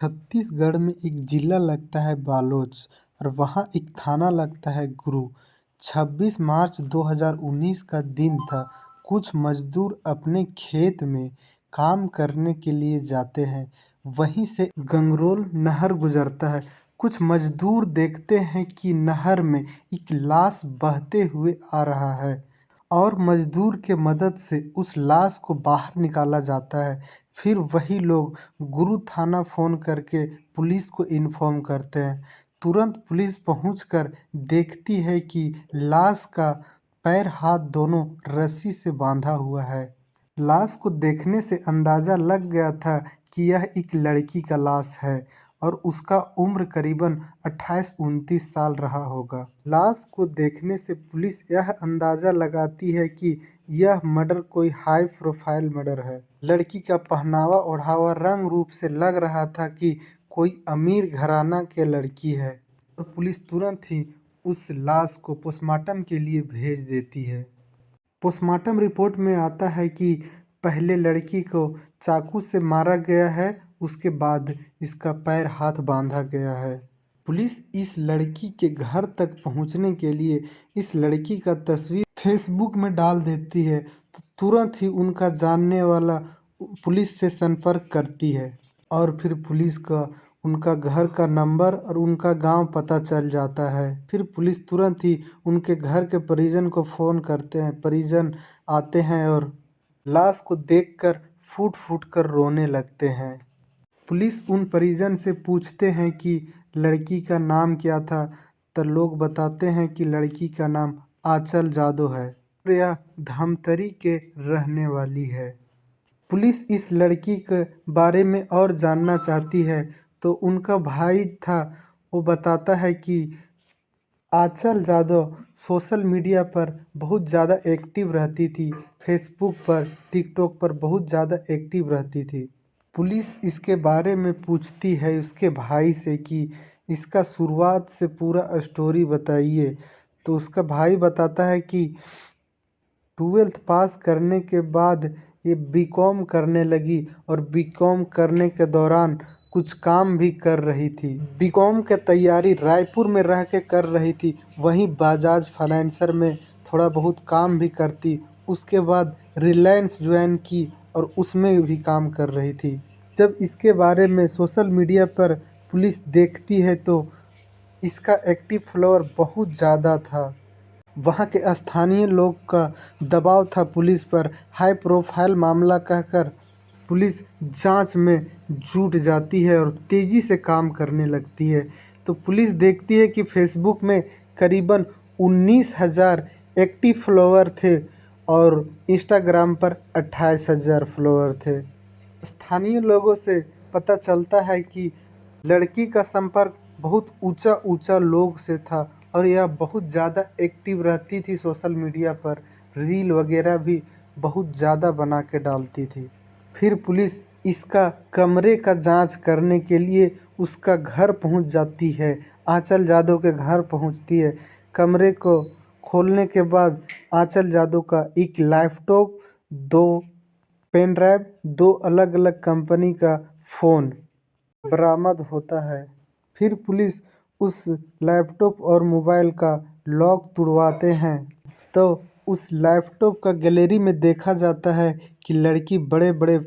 छत्तीसगढ़ में एक जिला लगता है बालोद और वहाँ एक थाना लगता है गुरु। 26 मार्च 2019 का दिन था। कुछ मजदूर अपने खेत में काम करने के लिए जाते हैं। वहीं से गंगरोल नहर गुजरता है। कुछ मजदूर देखते हैं कि नहर में एक लाश बहते हुए आ रहा है और मजदूर के मदद से उस लाश को बाहर निकाला जाता है। फिर वही लोग गुरु थाना फ़ोन करके पुलिस को इन्फॉर्म करते हैं। तुरंत पुलिस पहुंचकर देखती है कि लाश का पैर हाथ दोनों रस्सी से बांधा हुआ है। लाश को देखने से अंदाज़ा लग गया था कि यह एक लड़की का लाश है और उसका उम्र करीबन 28-29 साल रहा होगा। लाश को देखने से पुलिस यह अंदाज़ा लगाती है कि यह मर्डर कोई हाई प्रोफाइल मर्डर है। लड़की का पहनावा ओढ़ावा रंग रूप से लग रहा था कि कोई अमीर घराना के लड़की है और पुलिस तुरंत ही उस लाश को पोस्टमार्टम के लिए भेज देती है। पोस्टमार्टम रिपोर्ट में आता है कि पहले लड़की को चाकू से मारा गया है, उसके बाद इसका पैर हाथ बांधा गया है। पुलिस इस लड़की के घर तक पहुंचने के लिए इस लड़की का तस्वीर फेसबुक में डाल देती है तो तुरंत ही उनका जानने वाला पुलिस से संपर्क करती है और फिर पुलिस का उनका घर का नंबर और उनका गांव पता चल जाता है। फिर पुलिस तुरंत ही उनके घर के परिजन को फ़ोन करते हैं। परिजन आते हैं और लाश को देखकर फूट फूट कर रोने लगते हैं। पुलिस उन परिजन से पूछते हैं कि लड़की का नाम क्या था, तो लोग बताते हैं कि लड़की का नाम आंचल जादव है और यह धमतरी के रहने वाली है। पुलिस इस लड़की के बारे में और जानना चाहती है तो उनका भाई था, वो बताता है कि आंचल जादव सोशल मीडिया पर बहुत ज़्यादा एक्टिव रहती थी। फेसबुक पर, टिकटॉक पर बहुत ज़्यादा एक्टिव रहती थी। पुलिस इसके बारे में पूछती है उसके भाई से कि इसका शुरुआत से पूरा स्टोरी बताइए। तो उसका भाई बताता है कि 12th पास करने के बाद ये बीकॉम करने लगी और बीकॉम करने के दौरान कुछ काम भी कर रही थी। बीकॉम के तैयारी रायपुर में रह के कर रही थी, वहीं बजाज फाइनेंसर में थोड़ा बहुत काम भी करती। उसके बाद रिलायंस ज्वाइन की और उसमें भी काम कर रही थी। जब इसके बारे में सोशल मीडिया पर पुलिस देखती है तो इसका एक्टिव फॉलोअर बहुत ज़्यादा था। वहाँ के स्थानीय लोग का दबाव था पुलिस पर। हाई प्रोफाइल मामला कहकर पुलिस जांच में जुट जाती है और तेज़ी से काम करने लगती है। तो पुलिस देखती है कि फेसबुक में करीबन 19,000 एक्टिव फॉलोअर थे और इंस्टाग्राम पर 28,000 फॉलोअर थे। स्थानीय लोगों से पता चलता है कि लड़की का संपर्क बहुत ऊंचा लोग से था और यह बहुत ज़्यादा एक्टिव रहती थी सोशल मीडिया पर। रील वगैरह भी बहुत ज़्यादा बना के डालती थी। फिर पुलिस इसका कमरे का जांच करने के लिए उसका घर पहुंच जाती है। आंचल जादव के घर पहुंचती है। कमरे को खोलने के बाद आंचल जादव का एक लैपटॉप, 2 पेन ड्राइव, 2 अलग अलग कंपनी का फ़ोन बरामद होता है। फिर पुलिस उस लैपटॉप और मोबाइल का लॉक तुड़वाते हैं तो उस लैपटॉप का गैलरी में देखा जाता है कि लड़की बड़े बड़े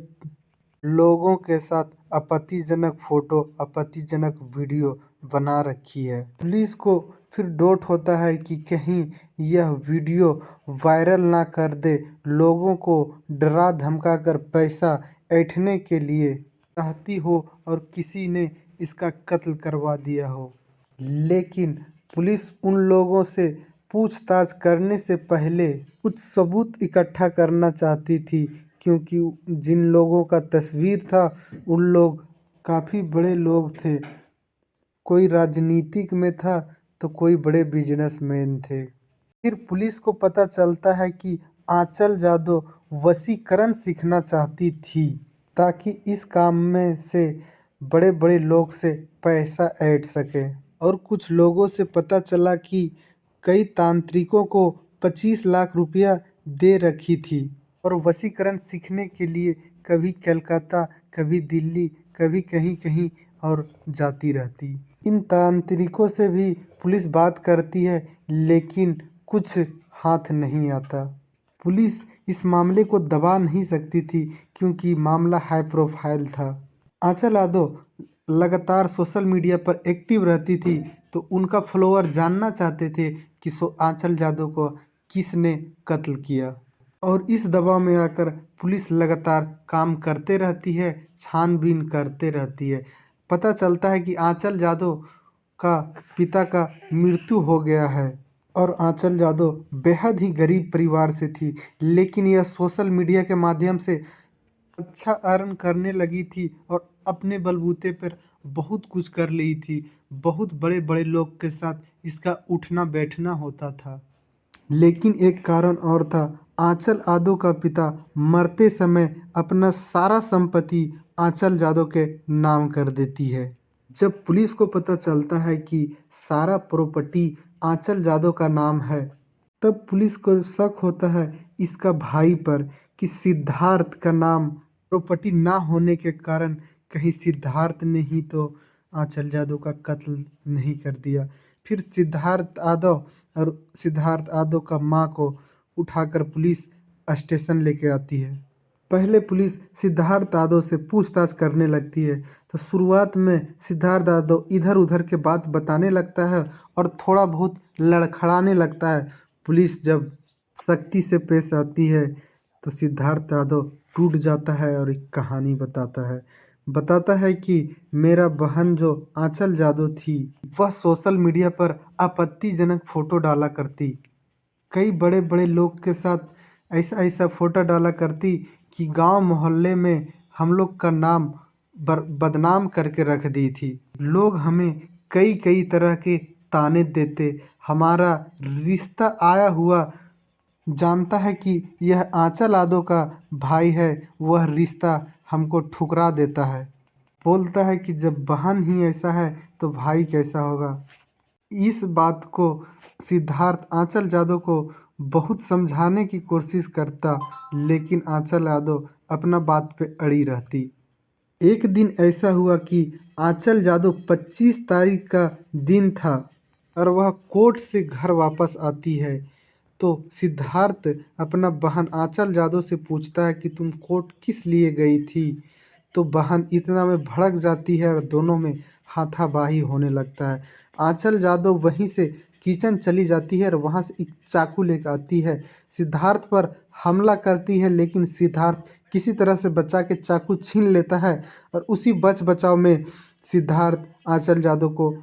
लोगों के साथ आपत्तिजनक फ़ोटो, आपत्तिजनक वीडियो बना रखी है। पुलिस को फिर डाउट होता है कि कहीं यह वीडियो वायरल ना कर दे, लोगों को डरा धमका कर पैसा ऐंठने के लिए चाहती हो और किसी ने इसका कत्ल करवा दिया हो। लेकिन पुलिस उन लोगों से पूछताछ करने से पहले कुछ सबूत इकट्ठा करना चाहती थी, क्योंकि जिन लोगों का तस्वीर था उन लोग काफ़ी बड़े लोग थे। कोई राजनीतिक में था तो कोई बड़े बिजनेसमैन थे। फिर पुलिस को पता चलता है कि आंचल जादव वशीकरण सीखना चाहती थी ताकि इस काम में से बड़े बड़े लोग से पैसा ऐंठ सके। और कुछ लोगों से पता चला कि कई तांत्रिकों को 25 लाख रुपया दे रखी थी और वशीकरण सीखने के लिए कभी कलकत्ता, कभी दिल्ली, कभी कहीं कहीं और जाती रहती। इन तांत्रिकों से भी पुलिस बात करती है लेकिन कुछ हाथ नहीं आता। पुलिस इस मामले को दबा नहीं सकती थी क्योंकि मामला हाई प्रोफाइल था। आंचल यादव लगातार सोशल मीडिया पर एक्टिव रहती थी तो उनका फॉलोअर जानना चाहते थे कि आंचल यादव को किसने कत्ल किया। और इस दबाव में आकर पुलिस लगातार काम करते रहती है, छानबीन करते रहती है। पता चलता है कि आंचल यादव का पिता का मृत्यु हो गया है और आंचल यादव बेहद ही गरीब परिवार से थी, लेकिन यह सोशल मीडिया के माध्यम से अच्छा अर्न करने लगी थी और अपने बलबूते पर बहुत कुछ कर ली थी। बहुत बड़े बड़े लोग के साथ इसका उठना बैठना होता था। लेकिन एक कारण और था। आंचल यादव का पिता मरते समय अपना सारा संपत्ति आंचल यादव के नाम कर देती है। जब पुलिस को पता चलता है कि सारा प्रॉपर्टी आंचल यादव का नाम है, तब पुलिस को शक होता है इसका भाई पर कि सिद्धार्थ का नाम प्रॉपर्टी ना होने के कारण कहीं सिद्धार्थ ने ही तो आंचल यादव का कत्ल नहीं कर दिया। फिर सिद्धार्थ यादव और सिद्धार्थ यादव का माँ को उठाकर पुलिस स्टेशन लेके आती है। पहले पुलिस सिद्धार्थ यादव से पूछताछ करने लगती है तो शुरुआत में सिद्धार्थ यादव इधर उधर के बात बताने लगता है और थोड़ा बहुत लड़खड़ाने लगता है। पुलिस जब सख्ती से पेश आती है तो सिद्धार्थ यादव टूट जाता है और एक कहानी बताता है कि मेरा बहन जो आंचल यादव थी वह सोशल मीडिया पर आपत्तिजनक फ़ोटो डाला करती। कई बड़े बड़े लोग के साथ ऐसा ऐसा फ़ोटो डाला करती कि गांव मोहल्ले में हम लोग का नाम बदनाम करके रख दी थी। लोग हमें कई कई तरह के ताने देते। हमारा रिश्ता आया हुआ जानता है कि यह आंचल यादव का भाई है, वह रिश्ता हमको ठुकरा देता है। बोलता है कि जब बहन ही ऐसा है तो भाई कैसा होगा। इस बात को सिद्धार्थ आंचल यादव को बहुत समझाने की कोशिश करता, लेकिन आंचल यादव अपना बात पे अड़ी रहती। एक दिन ऐसा हुआ कि आंचल यादव 25 तारीख का दिन था और वह कोर्ट से घर वापस आती है तो सिद्धार्थ अपना बहन आंचल यादव से पूछता है कि तुम कोर्ट किस लिए गई थी। तो बहन इतना में भड़क जाती है और दोनों में हाथापाई होने लगता है। आंचल यादव वहीं से किचन चली जाती है और वहाँ से एक चाकू लेकर आती है, सिद्धार्थ पर हमला करती है, लेकिन सिद्धार्थ किसी तरह से बचा के चाकू छीन लेता है और उसी बच बचाव में सिद्धार्थ आंचल यादव को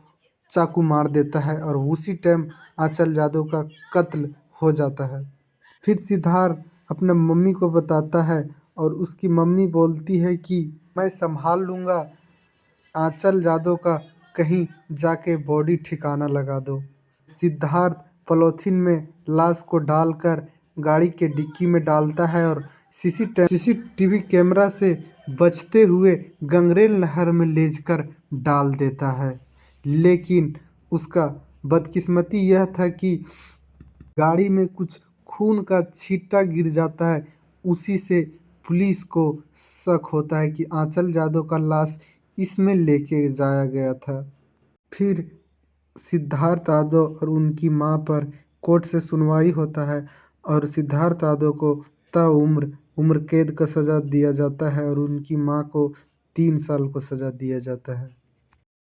चाकू मार देता है और उसी टाइम आंचल यादव का कत्ल हो जाता है। फिर सिद्धार्थ अपने मम्मी को बताता है और उसकी मम्मी बोलती है कि मैं संभाल लूँगा, आंचल यादव का कहीं जाके बॉडी ठिकाना लगा दो। सिद्धार्थ पॉलीथीन में लाश को डालकर गाड़ी के डिक्की में डालता है और सीसीटीवी कैमरा से बचते हुए गंगरेल नहर में ले जाकर डाल देता है। लेकिन उसका बदकिस्मती यह था कि गाड़ी में कुछ खून का छींटा गिर जाता है। उसी से पुलिस को शक होता है कि आंचल यादव का लाश इसमें लेके जाया गया था। फिर सिद्धार्थ यादव और उनकी मां पर कोर्ट से सुनवाई होता है और सिद्धार्थ यादव को ताउम्र उम्र कैद का सज़ा दिया जाता है और उनकी मां को 3 साल को सज़ा दिया जाता है।